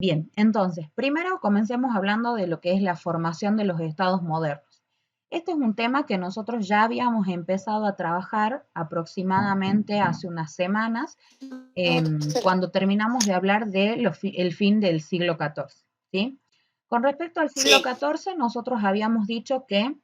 Bien, entonces, primero comencemos hablando de lo que es la formación de los estados modernos. Este es un tema que nosotros ya habíamos empezado a trabajar aproximadamente hace unas semanas, cuando terminamos de hablar del fin del siglo XIV, ¿sí? Con respecto al siglo Sí, XIV, nosotros habíamos dicho que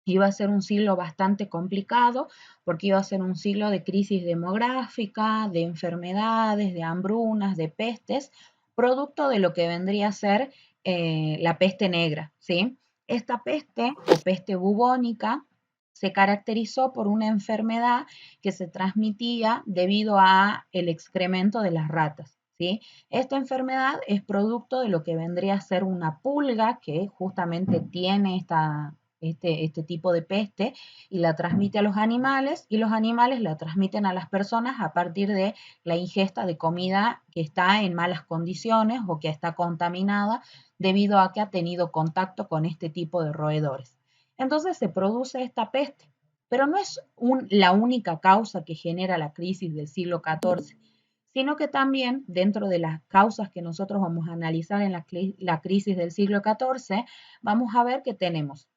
iba a ser un siglo bastante complicado, porque iba a ser un siglo de crisis demográfica, de enfermedades, de hambrunas, de pestes, producto de lo que vendría a ser la peste negra, ¿sí? Esta peste o peste bubónica se caracterizó por una enfermedad que se transmitía debido a el excremento de las ratas, ¿sí? Esta enfermedad es producto de lo que vendría a ser una pulga que justamente tiene este tipo de peste y la transmite a los animales y los animales la transmiten a las personas a partir de la ingesta de comida que está en malas condiciones o que está contaminada debido a que ha tenido contacto con este tipo de roedores. Entonces se produce esta peste, pero no es la única causa que genera la crisis del siglo XIV, sino que también dentro de las causas que nosotros vamos a analizar en la crisis del siglo XIV, vamos a ver que tenemos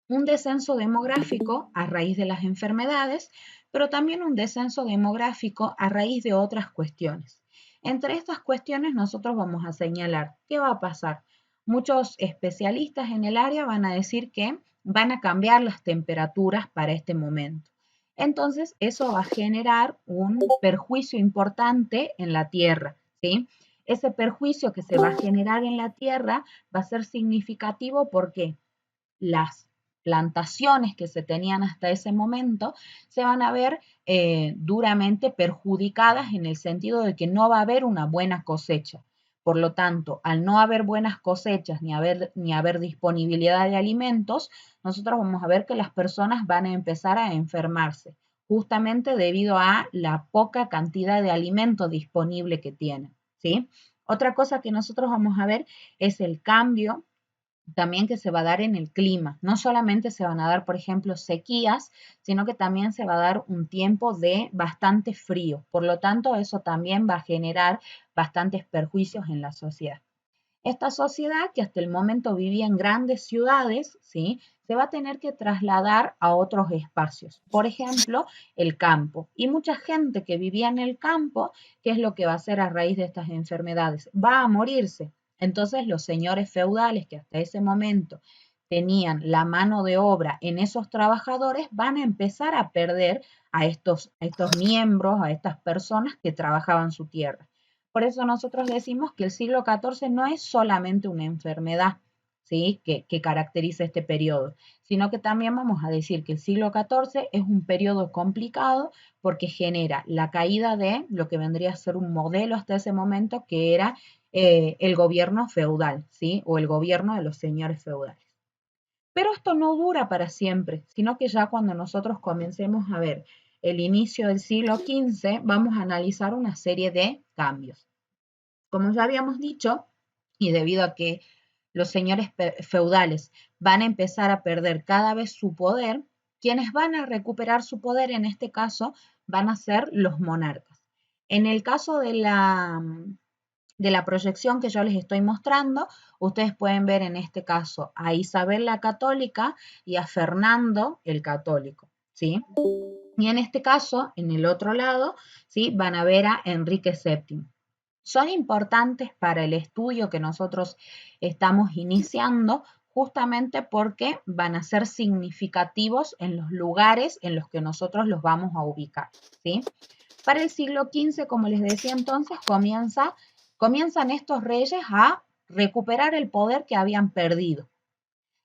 un descenso demográfico a raíz de las enfermedades, pero también un descenso demográfico a raíz de otras cuestiones. Entre estas cuestiones nosotros vamos a señalar qué va a pasar. Muchos especialistas en el área van a decir que van a cambiar las temperaturas para este momento. Entonces, eso va a generar un perjuicio importante en la tierra, ¿sí? Ese perjuicio que se va a generar en la tierra va a ser significativo porque las plantaciones que se tenían hasta ese momento se van a ver duramente perjudicadas en el sentido de que no va a haber una buena cosecha. Por lo tanto, al no haber buenas cosechas ni haber disponibilidad de alimentos, nosotros vamos a ver que las personas van a empezar a enfermarse, justamente debido a la poca cantidad de alimento disponible que tienen, ¿sí? Otra cosa que nosotros vamos a ver es el cambio también que se va a dar en el clima. No solamente se van a dar, por ejemplo, sequías, sino que también se va a dar un tiempo de bastante frío. Por lo tanto, eso también va a generar bastantes perjuicios en la sociedad. Esta sociedad, que hasta el momento vivía en grandes ciudades, ¿sí? Se va a tener que trasladar a otros espacios. Por ejemplo, el campo. Y mucha gente que vivía en el campo, ¿qué es lo que va a hacer a raíz de estas enfermedades? Va a morirse. Entonces, los señores feudales que hasta ese momento tenían la mano de obra en esos trabajadores, van a empezar a perder a estos miembros, a estas personas que trabajaban su tierra. Por eso nosotros decimos que el siglo XIV no es solamente una enfermedad, ¿sí? que caracteriza este periodo, sino que también vamos a decir que el siglo XIV es un periodo complicado porque genera la caída de lo que vendría a ser un modelo hasta ese momento, que era el gobierno feudal, ¿sí? o el gobierno de los señores feudales. Pero esto no dura para siempre, sino que ya cuando nosotros comencemos a ver el inicio del siglo XV, vamos a analizar una serie de cambios. Como ya habíamos dicho, y debido a que los señores feudales van a empezar a perder cada vez su poder, quienes van a recuperar su poder en este caso van a ser los monarcas. En el caso de la proyección que yo les estoy mostrando, ustedes pueden ver en este caso a Isabel la Católica y a Fernando el Católico, ¿sí? Y en este caso, en el otro lado, ¿sí? Van a ver a Enrique VII. Son importantes para el estudio que nosotros estamos iniciando, justamente porque van a ser significativos en los lugares en los que nosotros los vamos a ubicar, ¿sí? Para el siglo XV, como les decía entonces, comienzan estos reyes a recuperar el poder que habían perdido.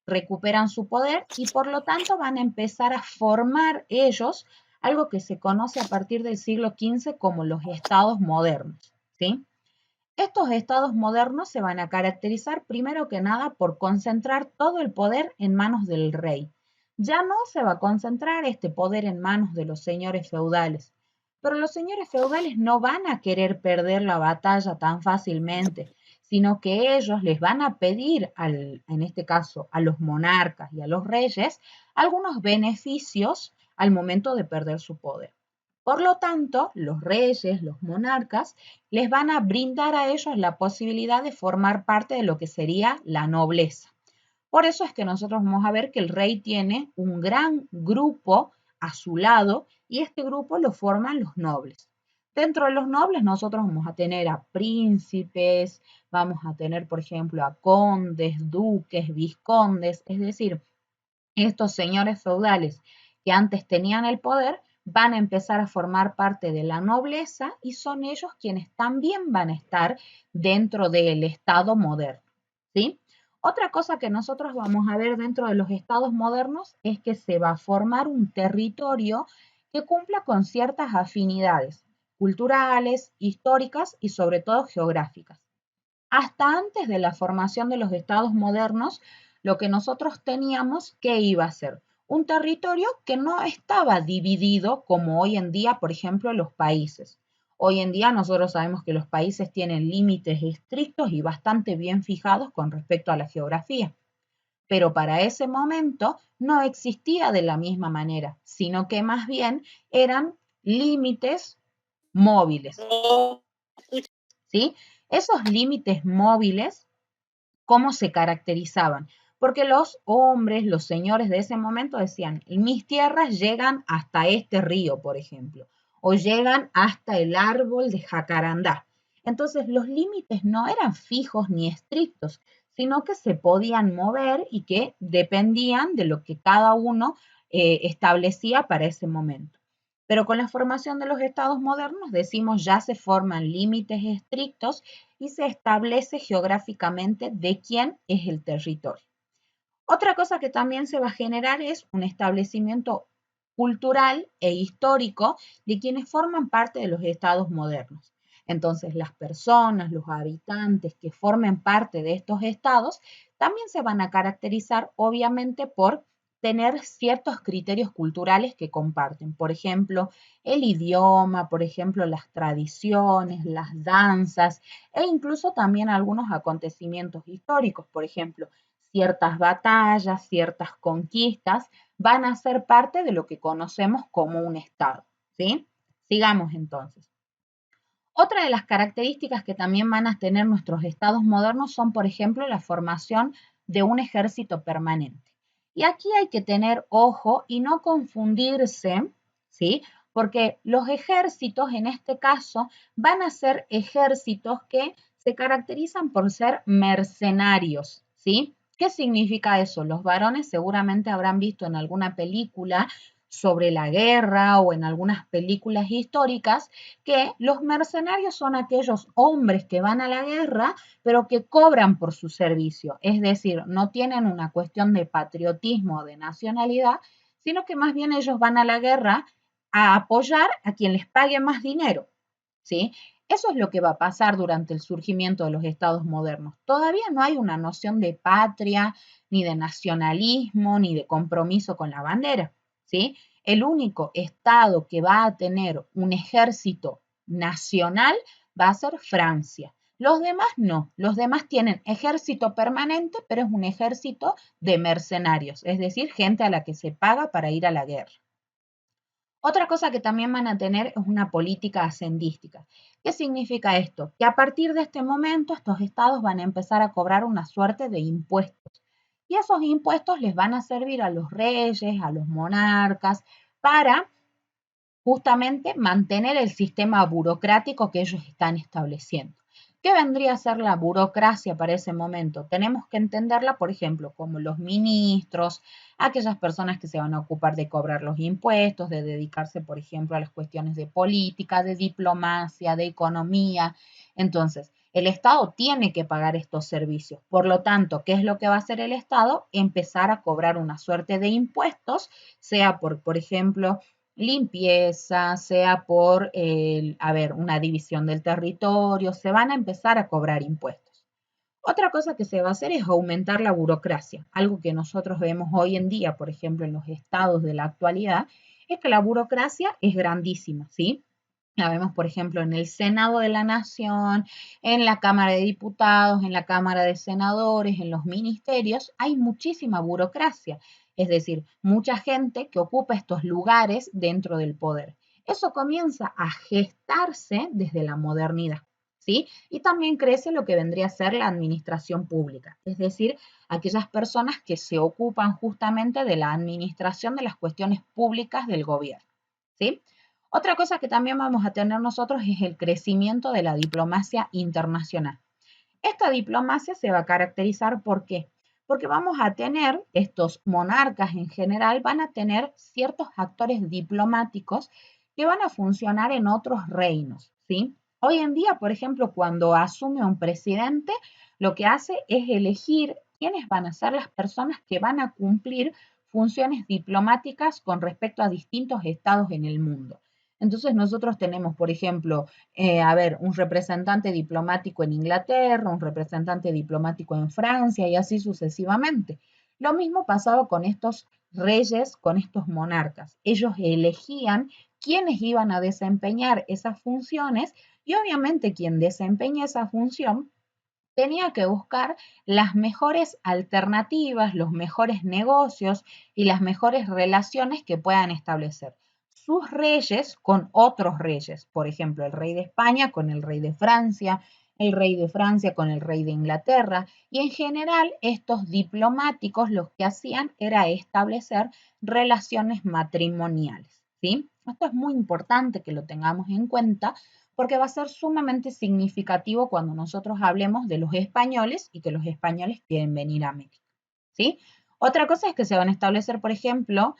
Recuperan su poder y por lo tanto van a empezar a formar ellos algo que se conoce a partir del siglo XV como los estados modernos, ¿sí? Estos estados modernos se van a caracterizar primero que nada por concentrar todo el poder en manos del rey. Ya no se va a concentrar este poder en manos de los señores feudales, pero los señores feudales no van a querer perder la batalla tan fácilmente, sino que ellos les van a pedir, en este caso, a los monarcas y a los reyes, algunos beneficios al momento de perder su poder. Por lo tanto, los reyes, los monarcas, les van a brindar a ellos la posibilidad de formar parte de lo que sería la nobleza. Por eso es que nosotros vamos a ver que el rey tiene un gran grupo a su lado y este grupo lo forman los nobles. Dentro de los nobles nosotros vamos a tener a príncipes, vamos a tener, por ejemplo, a condes, duques, vizcondes, es decir, estos señores feudales que antes tenían el poder van a empezar a formar parte de la nobleza y son ellos quienes también van a estar dentro del Estado moderno, ¿sí? Otra cosa que nosotros vamos a ver dentro de los estados modernos es que se va a formar un territorio que cumpla con ciertas afinidades culturales, históricas y sobre todo geográficas. Hasta antes de la formación de los estados modernos, lo que nosotros teníamos que iba a ser un territorio que no estaba dividido como hoy en día, por ejemplo, los países. Hoy en día nosotros sabemos que los países tienen límites estrictos y bastante bien fijados con respecto a la geografía. Pero para ese momento no existía de la misma manera, sino que más bien eran límites móviles, ¿sí? Esos límites móviles, ¿cómo se caracterizaban? Porque los hombres, los señores de ese momento decían, mis tierras llegan hasta este río, por ejemplo, o llegan hasta el árbol de jacarandá. Entonces los límites no eran fijos ni estrictos, sino que se podían mover y que dependían de lo que cada uno establecía para ese momento. Pero con la formación de los estados modernos, decimos, ya se forman límites estrictos y se establece geográficamente de quién es el territorio. Otra cosa que también se va a generar es un establecimiento cultural e histórico de quienes forman parte de los estados modernos. Entonces, las personas, los habitantes que formen parte de estos estados también se van a caracterizar, obviamente, por tener ciertos criterios culturales que comparten. Por ejemplo, el idioma, por ejemplo, las tradiciones, las danzas e incluso también algunos acontecimientos históricos. Por ejemplo, ciertas batallas, ciertas conquistas, van a ser parte de lo que conocemos como un Estado, ¿sí? Sigamos entonces. Otra de las características que también van a tener nuestros estados modernos son, por ejemplo, la formación de un ejército permanente. Y aquí hay que tener ojo y no confundirse, ¿sí? Porque los ejércitos, en este caso, van a ser ejércitos que se caracterizan por ser mercenarios, ¿sí? ¿Qué significa eso? Los varones seguramente habrán visto en alguna película sobre la guerra o en algunas películas históricas que los mercenarios son aquellos hombres que van a la guerra, pero que cobran por su servicio. Es decir, no tienen una cuestión de patriotismo o de nacionalidad, sino que más bien ellos van a la guerra a apoyar a quien les pague más dinero, ¿sí? Eso es lo que va a pasar durante el surgimiento de los estados modernos. Todavía no hay una noción de patria, ni de nacionalismo, ni de compromiso con la bandera, ¿sí? El único estado que va a tener un ejército nacional va a ser Francia. Los demás no, los demás tienen ejército permanente, pero es un ejército de mercenarios, es decir, gente a la que se paga para ir a la guerra. Otra cosa que también van a tener es una política ascendística. ¿Qué significa esto? Que a partir de este momento estos estados van a empezar a cobrar una suerte de impuestos. Y esos impuestos les van a servir a los reyes, a los monarcas, para justamente mantener el sistema burocrático que ellos están estableciendo. ¿Qué vendría a ser la burocracia para ese momento? Tenemos que entenderla, por ejemplo, como los ministros, aquellas personas que se van a ocupar de cobrar los impuestos, de dedicarse, por ejemplo, a las cuestiones de política, de diplomacia, de economía. Entonces, el Estado tiene que pagar estos servicios. Por lo tanto, ¿qué es lo que va a hacer el Estado? Empezar a cobrar una suerte de impuestos, sea por ejemplo, limpieza, sea por, una división del territorio, se van a empezar a cobrar impuestos. Otra cosa que se va a hacer es aumentar la burocracia. Algo que nosotros vemos hoy en día, por ejemplo, en los estados de la actualidad, es que la burocracia es grandísima, ¿sí? La vemos, por ejemplo, en el Senado de la Nación, en la Cámara de Diputados, en la Cámara de Senadores, en los ministerios, hay muchísima burocracia, es decir, mucha gente que ocupa estos lugares dentro del poder. Eso comienza a gestarse desde la modernidad, ¿sí? Y también crece lo que vendría a ser la administración pública, es decir, aquellas personas que se ocupan justamente de la administración de las cuestiones públicas del gobierno, ¿sí? Otra cosa que también vamos a tener nosotros es el crecimiento de la diplomacia internacional. Esta diplomacia se va a caracterizar ¿por qué? Porque vamos a tener, estos monarcas en general, van a tener ciertos actores diplomáticos que van a funcionar en otros reinos, ¿sí? Hoy en día, por ejemplo, cuando asume un presidente, lo que hace es elegir quiénes van a ser las personas que van a cumplir funciones diplomáticas con respecto a distintos estados en el mundo. Entonces nosotros tenemos, por ejemplo, un representante diplomático en Inglaterra, un representante diplomático en Francia y así sucesivamente. Lo mismo pasaba con estos reyes, con estos monarcas. Ellos elegían quiénes iban a desempeñar esas funciones y obviamente quien desempeña esa función tenía que buscar las mejores alternativas, los mejores negocios y las mejores relaciones que puedan establecer sus reyes con otros reyes, por ejemplo, el rey de España con el rey de Francia, el rey de Francia con el rey de Inglaterra, y en general estos diplomáticos lo que hacían era establecer relaciones matrimoniales, ¿sí? Esto es muy importante que lo tengamos en cuenta porque va a ser sumamente significativo cuando nosotros hablemos de los españoles y que los españoles quieren venir a América, ¿sí? Otra cosa es que se van a establecer, por ejemplo,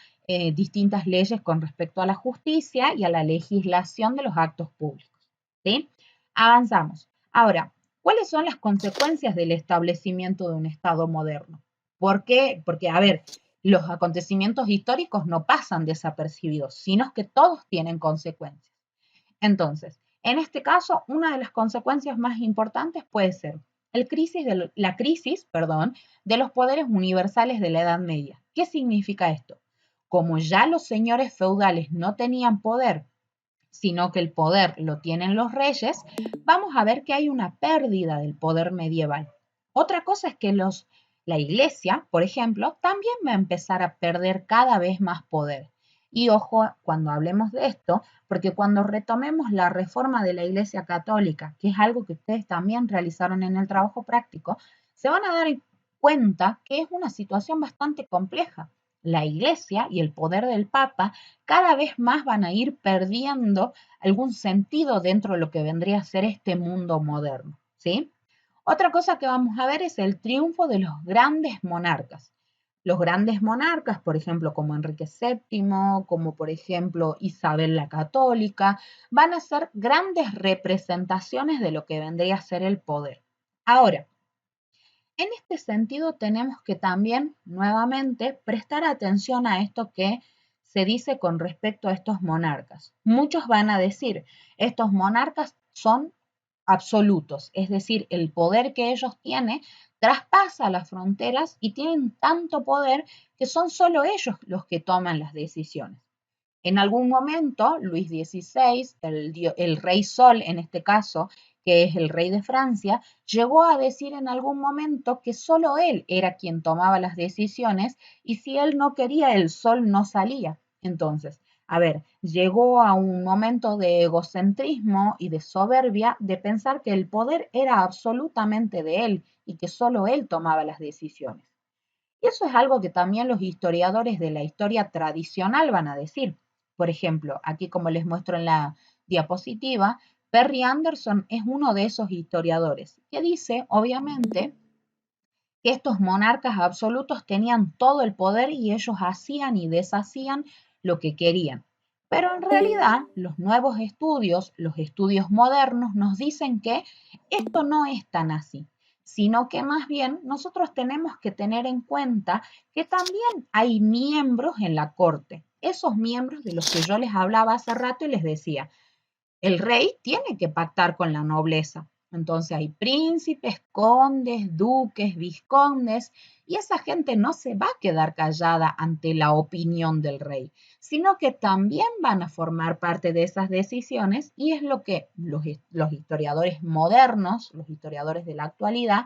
distintas leyes con respecto a la justicia y a la legislación de los actos públicos, ¿sí? Avanzamos. Ahora, ¿cuáles son las consecuencias del establecimiento de un Estado moderno? ¿Por qué? Porque, a ver, los acontecimientos históricos no pasan desapercibidos, sino que todos tienen consecuencias. Entonces, en este caso, una de las consecuencias más importantes puede ser la crisis, perdón, de los poderes universales de la Edad Media. ¿Qué significa esto? Como ya los señores feudales no tenían poder, sino que el poder lo tienen los reyes, vamos a ver que hay una pérdida del poder medieval. Otra cosa es que la iglesia, por ejemplo, también va a empezar a perder cada vez más poder. Y ojo cuando hablemos de esto, porque cuando retomemos la reforma de la Iglesia Católica, que es algo que ustedes también realizaron en el trabajo práctico, se van a dar cuenta que es una situación bastante compleja. La Iglesia y el poder del Papa cada vez más van a ir perdiendo algún sentido dentro de lo que vendría a ser este mundo moderno, ¿sí? Otra cosa que vamos a ver es el triunfo de los grandes monarcas. Los grandes monarcas, por ejemplo, como Enrique VII, como por ejemplo Isabel la Católica, van a ser grandes representaciones de lo que vendría a ser el poder. Ahora, en este sentido, tenemos que también, nuevamente, prestar atención a esto que se dice con respecto a estos monarcas. Muchos van a decir, estos monarcas son absolutos, es decir, el poder que ellos tienen traspasa las fronteras y tienen tanto poder que son solo ellos los que toman las decisiones. En algún momento, Luis XVI, el rey Sol en este caso, que es el rey de Francia, llegó a decir en algún momento que solo él era quien tomaba las decisiones y si él no quería, el sol no salía. Entonces, a ver, llegó a un momento de egocentrismo y de soberbia de pensar que el poder era absolutamente de él y que solo él tomaba las decisiones. Y eso es algo que también los historiadores de la historia tradicional van a decir. Por ejemplo, aquí como les muestro en la diapositiva, Perry Anderson es uno de esos historiadores que dice, obviamente, que estos monarcas absolutos tenían todo el poder y ellos hacían y deshacían lo que querían. Pero en realidad los nuevos estudios, los estudios modernos, nos dicen que esto no es tan así, sino que más bien nosotros tenemos que tener en cuenta que también hay miembros en la corte. Esos miembros de los que yo les hablaba hace rato y les decía, el rey tiene que pactar con la nobleza. Entonces hay príncipes, condes, duques, vizcondes, y esa gente no se va a quedar callada ante la opinión del rey, sino que también van a formar parte de esas decisiones y es lo que los historiadores modernos, los historiadores de la actualidad,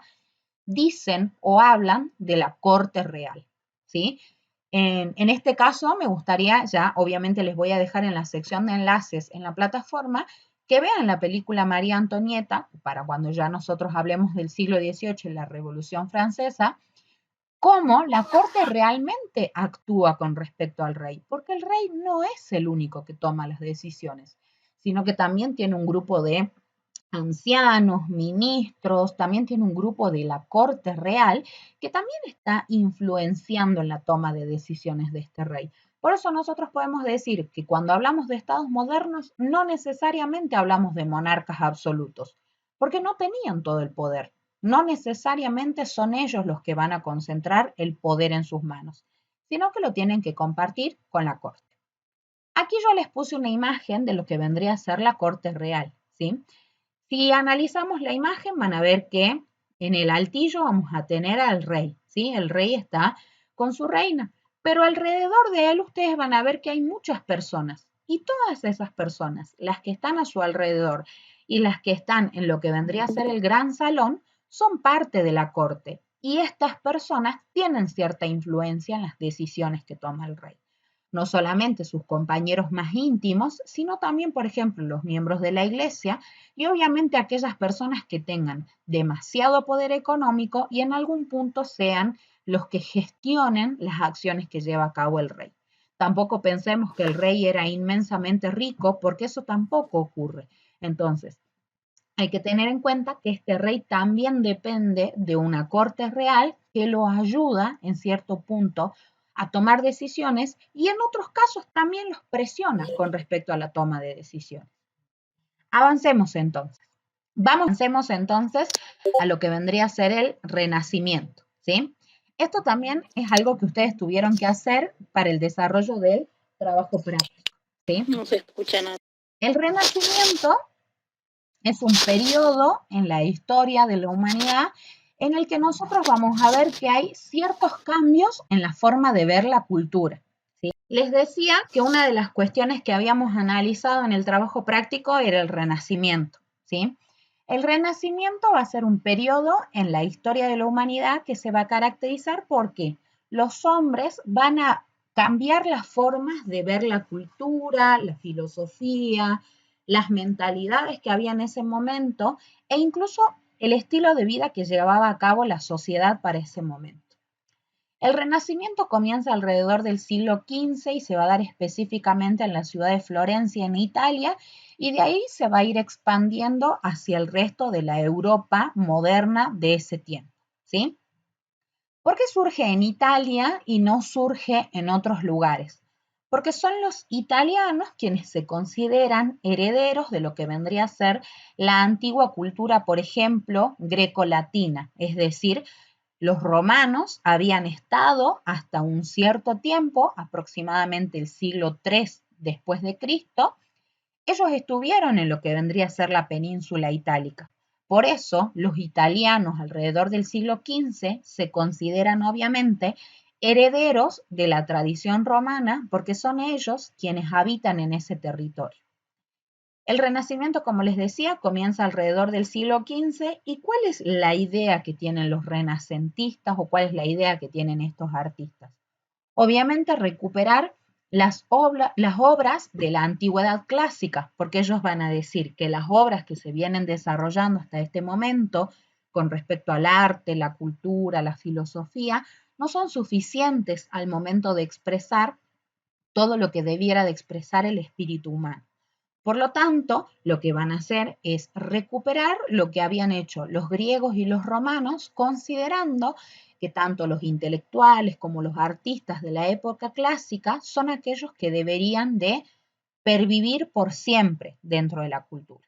dicen o hablan de la corte real, ¿sí? En este caso me gustaría, ya obviamente les voy a dejar en la sección de enlaces en la plataforma, que vean la película María Antonieta, para cuando ya nosotros hablemos del siglo XVIII y la Revolución Francesa, cómo la corte realmente actúa con respecto al rey, porque el rey no es el único que toma las decisiones, sino que también tiene un grupo de ancianos, ministros, también tiene un grupo de la corte real que también está influenciando en la toma de decisiones de este rey. Por eso nosotros podemos decir que cuando hablamos de estados modernos no necesariamente hablamos de monarcas absolutos, porque no tenían todo el poder. No necesariamente son ellos los que van a concentrar el poder en sus manos, sino que lo tienen que compartir con la corte. Aquí yo les puse una imagen de lo que vendría a ser la corte real, ¿sí? Si analizamos la imagen van a ver que en el altillo vamos a tener al rey, ¿sí? El rey está con su reina, pero alrededor de él ustedes van a ver que hay muchas personas y todas esas personas, las que están a su alrededor y las que están en lo que vendría a ser el gran salón, son parte de la corte y estas personas tienen cierta influencia en las decisiones que toma el rey. No solamente sus compañeros más íntimos, sino también, por ejemplo, los miembros de la iglesia y obviamente aquellas personas que tengan demasiado poder económico y en algún punto sean los que gestionen las acciones que lleva a cabo el rey. Tampoco pensemos que el rey era inmensamente rico, porque eso tampoco ocurre. Entonces, hay que tener en cuenta que este rey también depende de una corte real que lo ayuda en cierto punto a tomar decisiones y en otros casos también los presiona con respecto a la toma de decisiones. Avancemos entonces. Avancemos entonces a lo que vendría a ser el Renacimiento, ¿sí? Esto también es algo que ustedes tuvieron que hacer para el desarrollo del trabajo práctico, ¿sí? No se escucha nada. El Renacimiento es un periodo en la historia de la humanidad en el que nosotros vamos a ver que hay ciertos cambios en la forma de ver la cultura, ¿sí? Les decía que una de las cuestiones que habíamos analizado en el trabajo práctico era el Renacimiento, ¿sí? El Renacimiento va a ser un periodo en la historia de la humanidad que se va a caracterizar porque los hombres van a cambiar las formas de ver la cultura, la filosofía, las mentalidades que había en ese momento e incluso el estilo de vida que llevaba a cabo la sociedad para ese momento. El Renacimiento comienza alrededor del siglo XV y se va a dar específicamente en la ciudad de Florencia, en Italia, y de ahí se va a ir expandiendo hacia el resto de la Europa moderna de ese tiempo, ¿sí? ¿Por qué surge en Italia y no surge en otros lugares? Porque son los italianos quienes se consideran herederos de lo que vendría a ser la antigua cultura, por ejemplo, greco-latina, es decir, los romanos habían estado hasta un cierto tiempo, aproximadamente el siglo III después de Cristo, ellos estuvieron en lo que vendría a ser la península itálica. Por eso, los italianos alrededor del siglo XV se consideran obviamente herederos de la tradición romana porque son ellos quienes habitan en ese territorio. El Renacimiento, como les decía, comienza alrededor del siglo XV. ¿Y cuál es la idea que tienen los renacentistas o cuál es la idea que tienen estos artistas? Obviamente recuperar las obras de la antigüedad clásica, porque ellos van a decir que las obras que se vienen desarrollando hasta este momento con respecto al arte, la cultura, la filosofía, no son suficientes al momento de expresar todo lo que debiera de expresar el espíritu humano. Por lo tanto, lo que van a hacer es recuperar lo que habían hecho los griegos y los romanos, considerando que tanto los intelectuales como los artistas de la época clásica son aquellos que deberían de pervivir por siempre dentro de la cultura.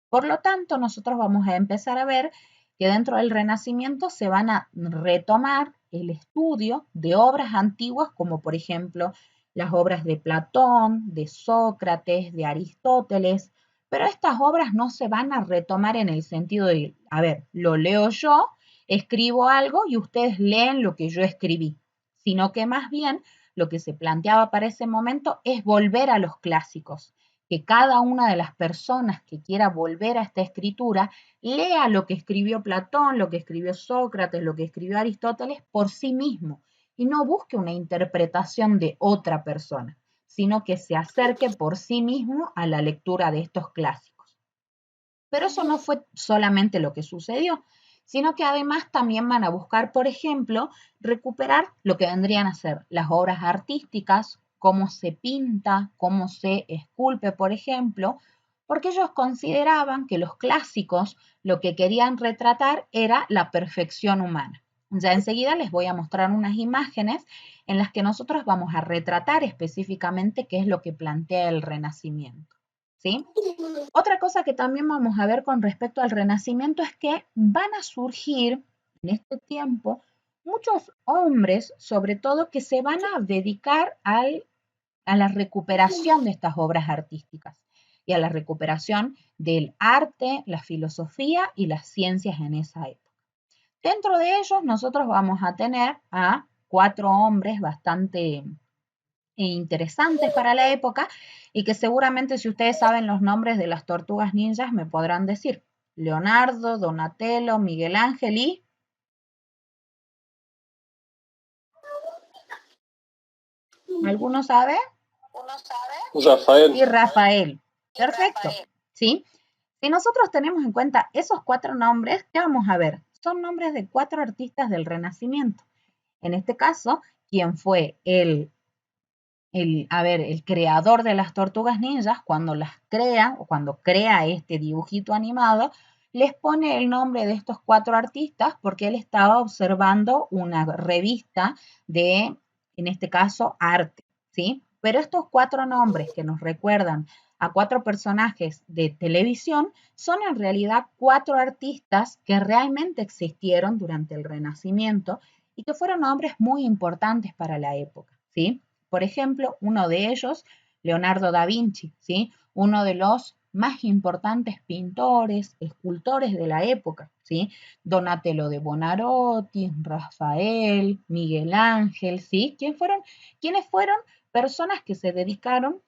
Por lo tanto, nosotros vamos a empezar a ver que dentro del Renacimiento se van a retomar el estudio de obras antiguas como por ejemplo las obras de Platón, de Sócrates, de Aristóteles, pero estas obras no se van a retomar en el sentido de, a ver, lo leo yo, escribo algo y ustedes leen lo que yo escribí, sino que más bien lo que se planteaba para ese momento es volver a los clásicos, que cada una de las personas que quiera volver a esta escritura lea lo que escribió Platón, lo que escribió Sócrates, lo que escribió Aristóteles por sí mismo y no busque una interpretación de otra persona, sino que se acerque por sí mismo a la lectura de estos clásicos. Pero eso no fue solamente lo que sucedió, sino que además también van a buscar, por ejemplo, recuperar lo que vendrían a ser las obras artísticas, cómo se pinta, cómo se esculpe, por ejemplo, porque ellos consideraban que los clásicos lo que querían retratar era la perfección humana. Ya enseguida les voy a mostrar unas imágenes en las que nosotros vamos a retratar específicamente qué es lo que plantea el Renacimiento. ¿Sí? Otra cosa que también vamos a ver con respecto al Renacimiento es que van a surgir en este tiempo muchos hombres, sobre todo, que se van a dedicar a la recuperación de estas obras artísticas y a la recuperación del arte, la filosofía y las ciencias en esa época. Dentro de ellos nosotros vamos a tener a 4 hombres bastante interesantes para la época y que seguramente si ustedes saben los nombres de las tortugas ninjas me podrán decir. Leonardo, Donatello, Miguel Ángel y... ¿Alguno sabe? Rafael. Y Rafael. Perfecto. ¿Sí? Si nosotros tenemos en cuenta esos 4 nombres, ¿qué vamos a ver? Son nombres de 4 artistas del Renacimiento. En este caso, quien fue el creador de las tortugas ninjas, cuando las crea o cuando crea este dibujito animado, les pone el nombre de estos 4 artistas porque él estaba observando una revista de, en este caso, arte, ¿sí? Pero estos 4 nombres que nos recuerdan a 4 personajes de televisión son en realidad 4 artistas que realmente existieron durante el Renacimiento y que fueron nombres muy importantes para la época, ¿sí? Por ejemplo, uno de ellos, Leonardo da Vinci, ¿sí? Uno de los más importantes pintores, escultores de la época, ¿sí? Donatello de Buonarroti, Rafael, Miguel Ángel, ¿sí? ¿Quiénes fueron personas que se dedicaron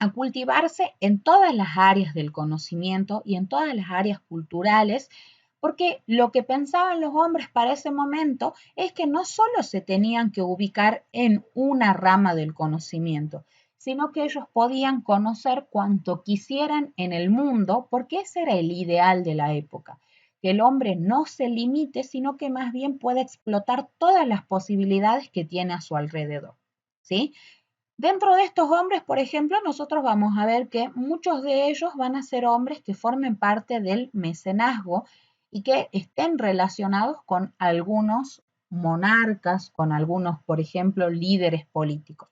a cultivarse en todas las áreas del conocimiento y en todas las áreas culturales, porque lo que pensaban los hombres para ese momento es que no solo se tenían que ubicar en una rama del conocimiento, sino que ellos podían conocer cuanto quisieran en el mundo, porque ese era el ideal de la época, que el hombre no se limite, sino que más bien pueda explotar todas las posibilidades que tiene a su alrededor, ¿sí? Dentro de estos hombres, por ejemplo, nosotros vamos a ver que muchos de ellos van a ser hombres que formen parte del mecenazgo y que estén relacionados con algunos monarcas, con algunos, por ejemplo, líderes políticos.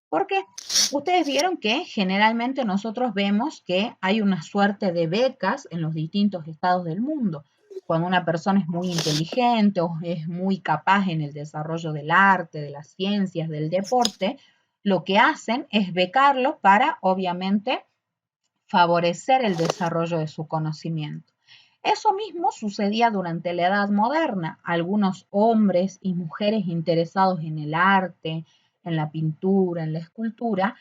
Porque ustedes vieron que generalmente nosotros vemos que hay una suerte de becas en los distintos estados del mundo. Cuando una persona es muy inteligente o es muy capaz en el desarrollo del arte, de las ciencias, del deporte, lo que hacen es becarlo para, obviamente, favorecer el desarrollo de su conocimiento. Eso mismo sucedía durante la Edad Moderna. Algunos hombres y mujeres interesados en el arte, en la pintura, en la escultura,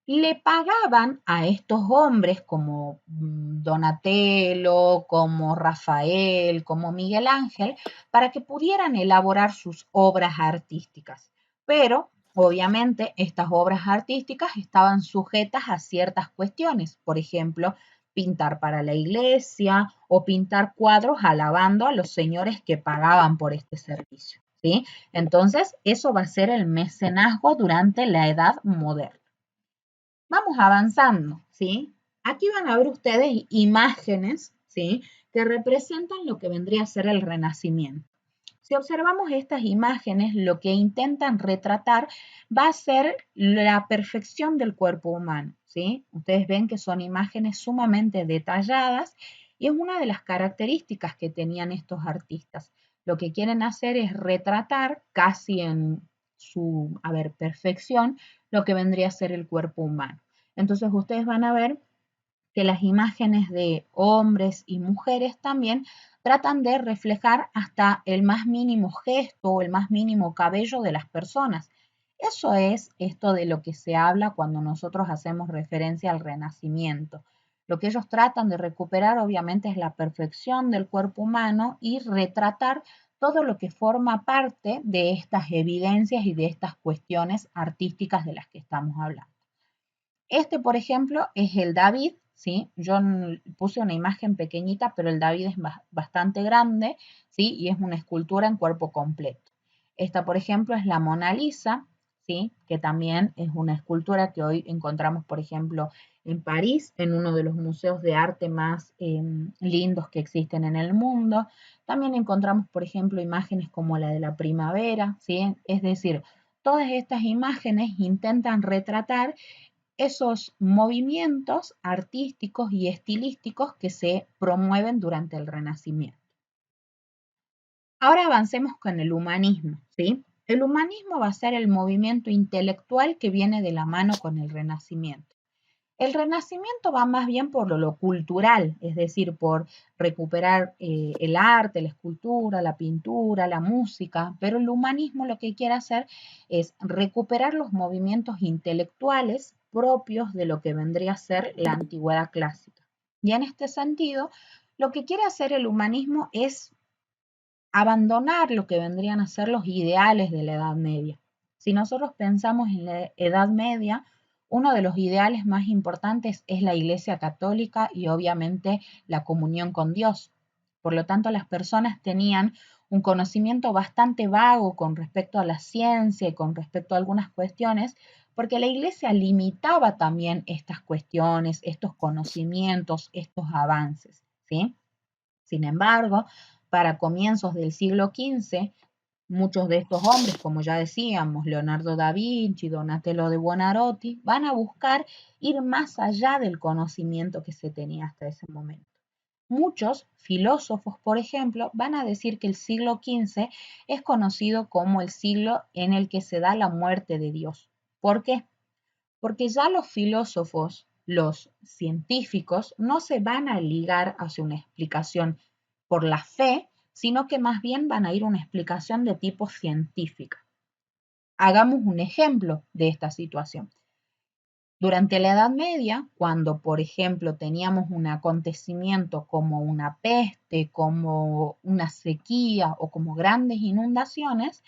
le pagaban a estos hombres como Donatello, como Rafael, como Miguel Ángel, para que pudieran elaborar sus obras artísticas. Pero, obviamente, estas obras artísticas estaban sujetas a ciertas cuestiones, por ejemplo, pintar para la iglesia o pintar cuadros alabando a los señores que pagaban por este servicio, ¿sí? Entonces, eso va a ser el mecenazgo durante la Edad Moderna. Vamos avanzando, ¿sí? Aquí van a ver ustedes imágenes, ¿sí? Que representan lo que vendría a ser el Renacimiento. Si observamos estas imágenes, lo que intentan retratar va a ser la perfección del cuerpo humano, ¿sí? Ustedes ven que son imágenes sumamente detalladas y es una de las características que tenían estos artistas. Lo que quieren hacer es retratar casi en su, perfección lo que vendría a ser el cuerpo humano. Entonces ustedes van a ver que las imágenes de hombres y mujeres también tratan de reflejar hasta el más mínimo gesto o el más mínimo cabello de las personas. Eso es esto de lo que se habla cuando nosotros hacemos referencia al renacimiento. Lo que ellos tratan de recuperar obviamente es la perfección del cuerpo humano y retratar todo lo que forma parte de estas evidencias y de estas cuestiones artísticas de las que estamos hablando. Este, por ejemplo, es el David, ¿sí? Yo puse una imagen pequeñita, pero el David es bastante grande, ¿sí? Y es una escultura en cuerpo completo. Esta, por ejemplo, es la Mona Lisa, ¿sí? Que también es una escultura que hoy encontramos, por ejemplo, en París, en uno de los museos de arte más lindos que existen en el mundo. También encontramos, por ejemplo, imágenes como la de la primavera, ¿sí? Es decir, todas estas imágenes intentan retratar esos movimientos artísticos y estilísticos que se promueven durante el Renacimiento. Ahora avancemos con el humanismo, ¿sí? El humanismo va a ser el movimiento intelectual que viene de la mano con el Renacimiento. El Renacimiento va más bien por lo cultural, es decir, por recuperar el arte, la escultura, la pintura, la música, pero el humanismo lo que quiere hacer es recuperar los movimientos intelectuales propios de lo que vendría a ser la antigüedad clásica. Y en este sentido, lo que quiere hacer el humanismo es abandonar lo que vendrían a ser los ideales de la Edad Media. Si nosotros pensamos en la Edad Media, uno de los ideales más importantes es la Iglesia Católica y obviamente la comunión con Dios. Por lo tanto, las personas tenían un conocimiento bastante vago con respecto a la ciencia y con respecto a algunas cuestiones, porque la Iglesia limitaba también estas cuestiones, estos conocimientos, estos avances, ¿sí? Sin embargo, para comienzos del siglo XV, muchos de estos hombres, como ya decíamos, Leonardo da Vinci, Donatello de Buonarroti, van a buscar ir más allá del conocimiento que se tenía hasta ese momento. Muchos filósofos, por ejemplo, van a decir que el siglo XV es conocido como el siglo en el que se da la muerte de Dios. ¿Por qué? Porque ya los filósofos, los científicos, no se van a ligar hacia una explicación por la fe, sino que más bien van a ir a una explicación de tipo científica. Hagamos un ejemplo de esta situación. Durante la Edad Media, cuando, por ejemplo, teníamos un acontecimiento como una peste, como una sequía o como grandes inundaciones,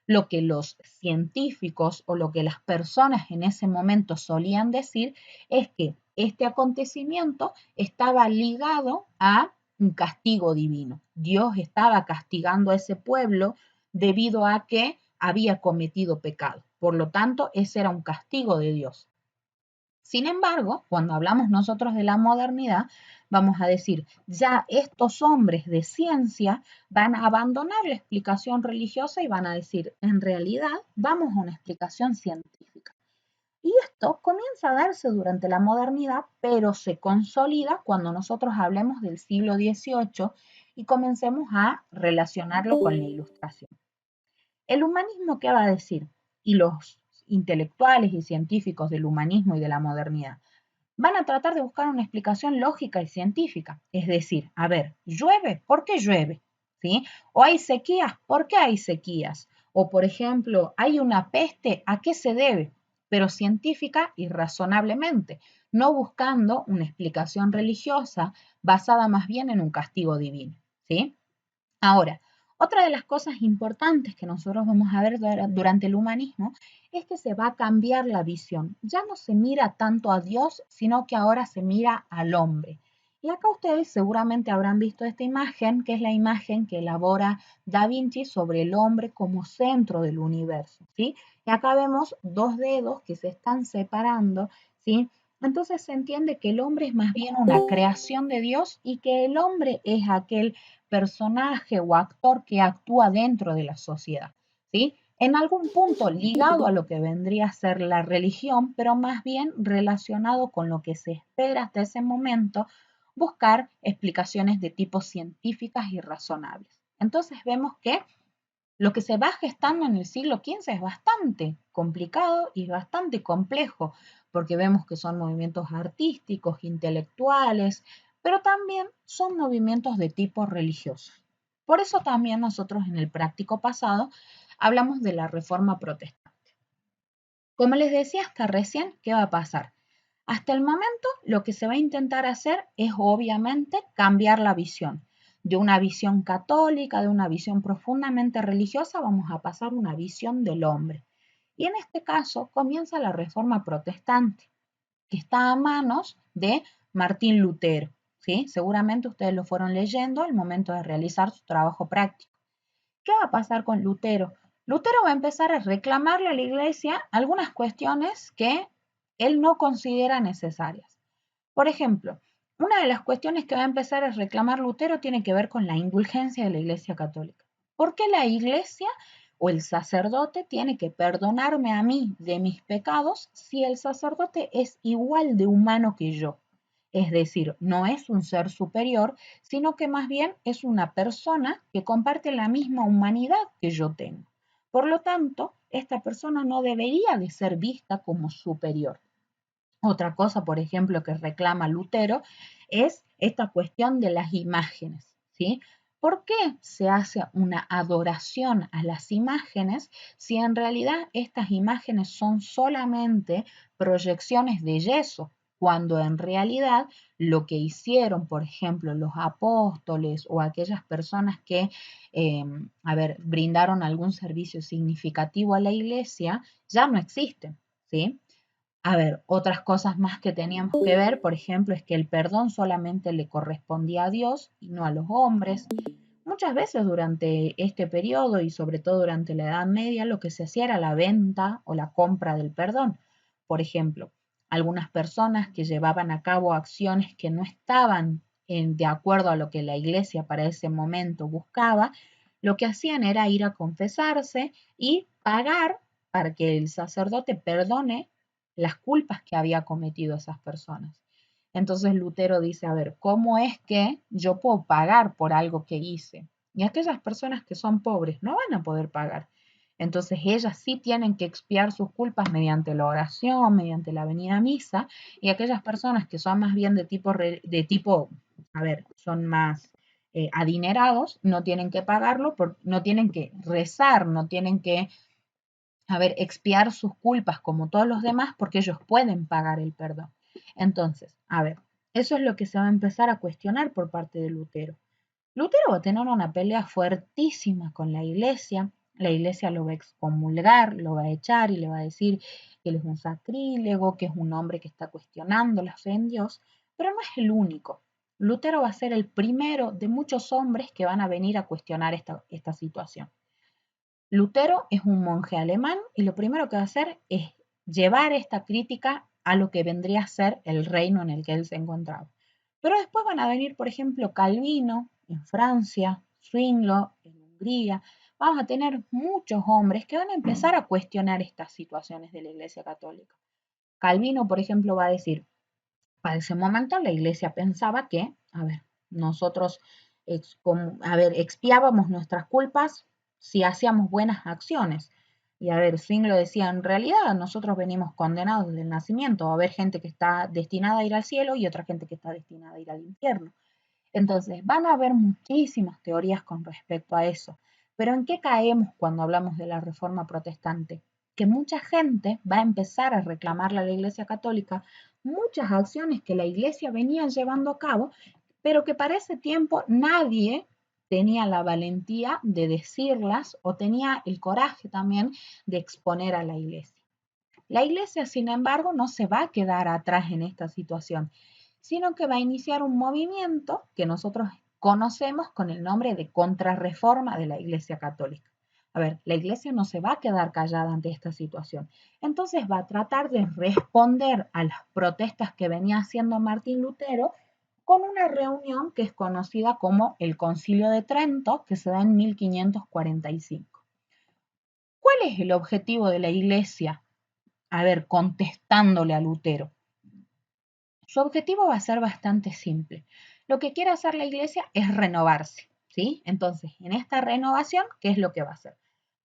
lo que los científicos o lo que las personas en ese momento solían decir es que este acontecimiento estaba ligado a un castigo divino. Dios estaba castigando a ese pueblo debido a que había cometido pecado. Por lo tanto, ese era un castigo de Dios. Sin embargo, cuando hablamos nosotros de la modernidad, vamos a decir, ya estos hombres de ciencia van a abandonar la explicación religiosa y van a decir, en realidad, vamos a una explicación científica. Y esto comienza a darse durante la modernidad, pero se consolida cuando nosotros hablemos del siglo XVIII y comencemos a relacionarlo con la Ilustración. ¿El humanismo qué va a decir? Y los intelectuales y científicos del humanismo y de la modernidad van a tratar de buscar una explicación lógica y científica. Es decir, a ver, ¿llueve? ¿Por qué llueve? ¿Sí? ¿O hay sequías? ¿Por qué hay sequías? O, por ejemplo, ¿hay una peste? ¿A qué se debe? Pero científica y razonablemente, no buscando una explicación religiosa basada más bien en un castigo divino. ¿Sí? Ahora, otra de las cosas importantes que nosotros vamos a ver durante el humanismo es que se va a cambiar la visión. Ya no se mira tanto a Dios, sino que ahora se mira al hombre. Y acá ustedes seguramente habrán visto esta imagen, que es la imagen que elabora Da Vinci sobre el hombre como centro del universo, ¿sí? Y acá vemos dos dedos que se están separando, ¿sí? Entonces se entiende que el hombre es más bien una creación de Dios y que el hombre es aquel personaje o actor que actúa dentro de la sociedad, ¿sí? En algún punto ligado a lo que vendría a ser la religión, pero más bien relacionado con lo que se espera hasta ese momento, buscar explicaciones de tipo científicas y razonables. Entonces vemos que lo que se va gestando en el siglo XV es bastante complicado y bastante complejo, porque vemos que son movimientos artísticos, intelectuales, pero también son movimientos de tipo religioso. Por eso también nosotros en el práctico pasado hablamos de la Reforma Protestante. Como les decía hasta recién, ¿qué va a pasar? Hasta el momento lo que se va a intentar hacer es obviamente cambiar la visión. de una visión católica, de una visión profundamente religiosa, vamos a pasar a una visión del hombre. Y en este caso comienza la Reforma Protestante, que está a manos de Martín Lutero. ¿Sí? Seguramente ustedes lo fueron leyendo al momento de realizar su trabajo práctico. ¿Qué va a pasar con Lutero? Lutero va a empezar a reclamarle a la Iglesia algunas cuestiones que él no considera necesarias. Por ejemplo, una de las cuestiones que va a empezar a reclamar Lutero tiene que ver con la indulgencia de la Iglesia Católica. ¿Por qué la Iglesia o el sacerdote tiene que perdonarme a mí de mis pecados si el sacerdote es igual de humano que yo? Es decir, no es un ser superior, sino que más bien es una persona que comparte la misma humanidad que yo tengo. Por lo tanto, esta persona no debería de ser vista como superior. Otra cosa, por ejemplo, que reclama Lutero es esta cuestión de las imágenes, ¿sí? ¿Por qué se hace una adoración a las imágenes si en realidad estas imágenes son solamente proyecciones de yeso? Cuando en realidad lo que hicieron, por ejemplo, los apóstoles o aquellas personas que, brindaron algún servicio significativo a la iglesia, ya no existen, ¿sí? Otras cosas más que teníamos que ver, por ejemplo, es que el perdón solamente le correspondía a Dios y no a los hombres. Muchas veces durante este periodo y sobre todo durante la Edad Media, lo que se hacía era la venta o la compra del perdón. Por ejemplo, algunas personas que llevaban a cabo acciones que no estaban de acuerdo a lo que la iglesia para ese momento buscaba, lo que hacían era ir a confesarse y pagar para que el sacerdote perdone las culpas que había cometido esas personas. Entonces Lutero dice, a ver, ¿cómo es que yo puedo pagar por algo que hice? Y aquellas personas que son pobres no van a poder pagar. Entonces ellas sí tienen que expiar sus culpas mediante la oración, mediante la venida a misa, y aquellas personas que son más bien son más adinerados, no tienen que pagarlo, no tienen que rezar, no tienen que expiar sus culpas como todos los demás porque ellos pueden pagar el perdón. Entonces, eso es lo que se va a empezar a cuestionar por parte de Lutero. Lutero va a tener una pelea fuertísima con la iglesia lo va a excomulgar, lo va a echar y le va a decir que él es un sacrílego, que es un hombre que está cuestionando la fe en Dios, pero no es el único. Lutero va a ser el primero de muchos hombres que van a venir a cuestionar esta situación. Lutero es un monje alemán y lo primero que va a hacer es llevar esta crítica a lo que vendría a ser el reino en el que él se encontraba. Pero después van a venir, por ejemplo, Calvino en Francia, Zwinglio en Hungría. Vamos a tener muchos hombres que van a empezar a cuestionar estas situaciones de la Iglesia Católica. Calvino, por ejemplo, va a decir, para ese momento la Iglesia pensaba que, nosotros expiábamos nuestras culpas si hacíamos buenas acciones. Y Zwinglio decía, en realidad nosotros venimos condenados desde el nacimiento, va a haber gente que está destinada a ir al cielo y otra gente que está destinada a ir al infierno. Entonces, van a haber muchísimas teorías con respecto a eso. Pero ¿en qué caemos cuando hablamos de la Reforma Protestante? Que mucha gente va a empezar a reclamarle a la Iglesia Católica muchas acciones que la Iglesia venía llevando a cabo, pero que para ese tiempo nadie tenía la valentía de decirlas o tenía el coraje también de exponer a la Iglesia. La Iglesia, sin embargo, no se va a quedar atrás en esta situación, sino que va a iniciar un movimiento que nosotros conocemos con el nombre de Contrarreforma de la Iglesia Católica. La Iglesia no se va a quedar callada ante esta situación. Entonces va a tratar de responder a las protestas que venía haciendo Martín Lutero con una reunión que es conocida como el Concilio de Trento, que se da en 1545. ¿Cuál es el objetivo de la Iglesia? Contestándole a Lutero. Su objetivo va a ser bastante simple. Lo que quiere hacer la iglesia es renovarse, ¿sí? Entonces, en esta renovación, ¿qué es lo que va a hacer?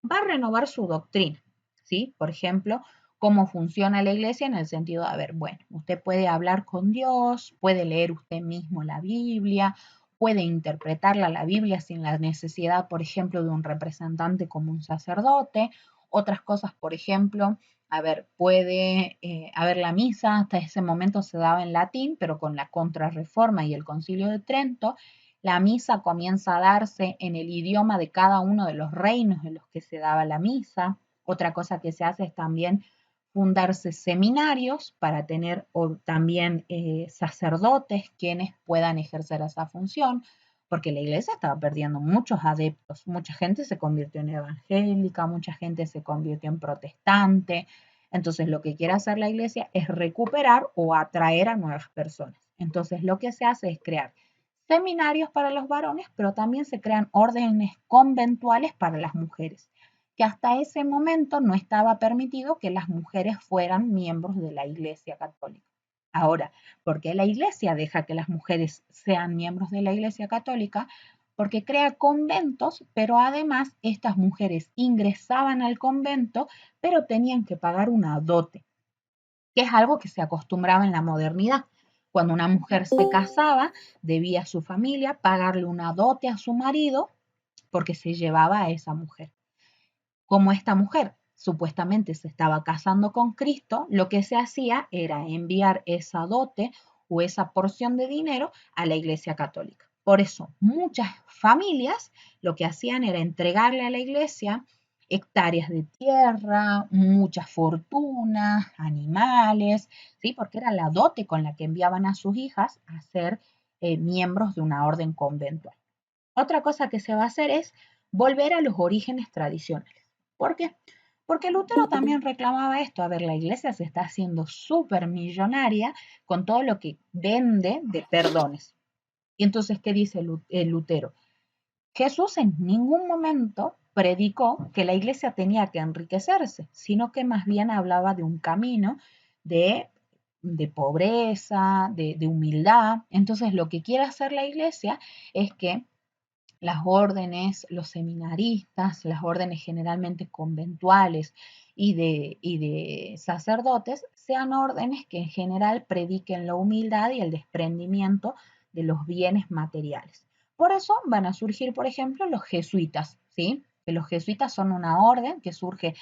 Va a renovar su doctrina, ¿sí? Por ejemplo, cómo funciona la iglesia en el sentido de, usted puede hablar con Dios, puede leer usted mismo la Biblia, puede interpretarla la Biblia sin la necesidad, por ejemplo, de un representante como un sacerdote. Otras cosas, por ejemplo, puede la misa hasta ese momento se daba en latín, pero con la Contrarreforma y el Concilio de Trento, La misa comienza a darse en el idioma de cada uno de los reinos en los que se daba la misa. Otra cosa que se hace es también fundarse seminarios para tener también sacerdotes quienes puedan ejercer esa función, porque la iglesia estaba perdiendo muchos adeptos, mucha gente se convirtió en evangélica, mucha gente se convirtió en protestante. Entonces lo que quiere hacer la iglesia es recuperar o atraer a nuevas personas. Entonces lo que se hace es crear seminarios para los varones, pero también se crean órdenes conventuales para las mujeres, que hasta ese momento no estaba permitido que las mujeres fueran miembros de la Iglesia Católica. Ahora, ¿por qué la Iglesia deja que las mujeres sean miembros de la Iglesia Católica? Porque crea conventos, pero además estas mujeres ingresaban al convento, pero tenían que pagar una dote, que es algo que se acostumbraba en la modernidad. Cuando una mujer se casaba, debía a su familia pagarle una dote a su marido porque se llevaba a esa mujer. Como esta mujer supuestamente se estaba casando con Cristo, lo que se hacía era enviar esa dote o esa porción de dinero a la Iglesia Católica. Por eso, muchas familias lo que hacían era entregarle a la Iglesia hectáreas de tierra, muchas fortunas, animales, ¿sí? Porque era la dote con la que enviaban a sus hijas a ser miembros de una orden conventual. Otra cosa que se va a hacer es volver a los orígenes tradicionales. ¿Por qué? Porque Lutero también reclamaba esto. A ver, la iglesia se está haciendo súper millonaria con todo lo que vende de perdones. Y entonces, ¿qué dice Lutero? Jesús en ningún momento predicó que la iglesia tenía que enriquecerse, sino que más bien hablaba de un camino de, de pobreza, de humildad. Entonces, lo que quiere hacer la iglesia es que las órdenes, los seminaristas, las órdenes generalmente conventuales y de sacerdotes, sean órdenes que en general prediquen la humildad y el desprendimiento de los bienes materiales. Por eso van a surgir, por ejemplo, los jesuitas, ¿sí? Que los jesuitas son una orden que surge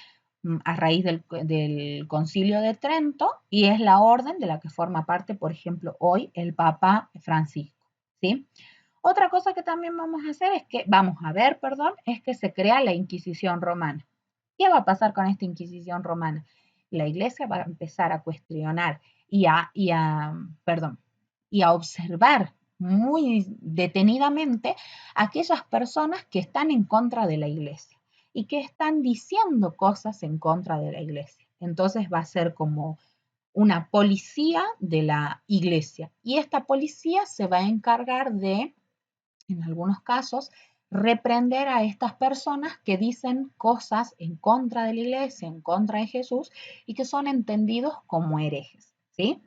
a raíz del Concilio de Trento y es la orden de la que forma parte, por ejemplo, hoy el Papa Francisco, ¿sí? Otra cosa que también vamos a hacer es que se crea la Inquisición romana. ¿Qué va a pasar con esta Inquisición romana? La iglesia va a empezar a cuestionar y a observar muy detenidamente a aquellas personas que están en contra de la iglesia y que están diciendo cosas en contra de la iglesia. Entonces va a ser como una policía de la iglesia y esta policía se va a encargar de, en algunos casos, reprender a estas personas que dicen cosas en contra de la iglesia, en contra de Jesús y que son entendidos como herejes, ¿sí?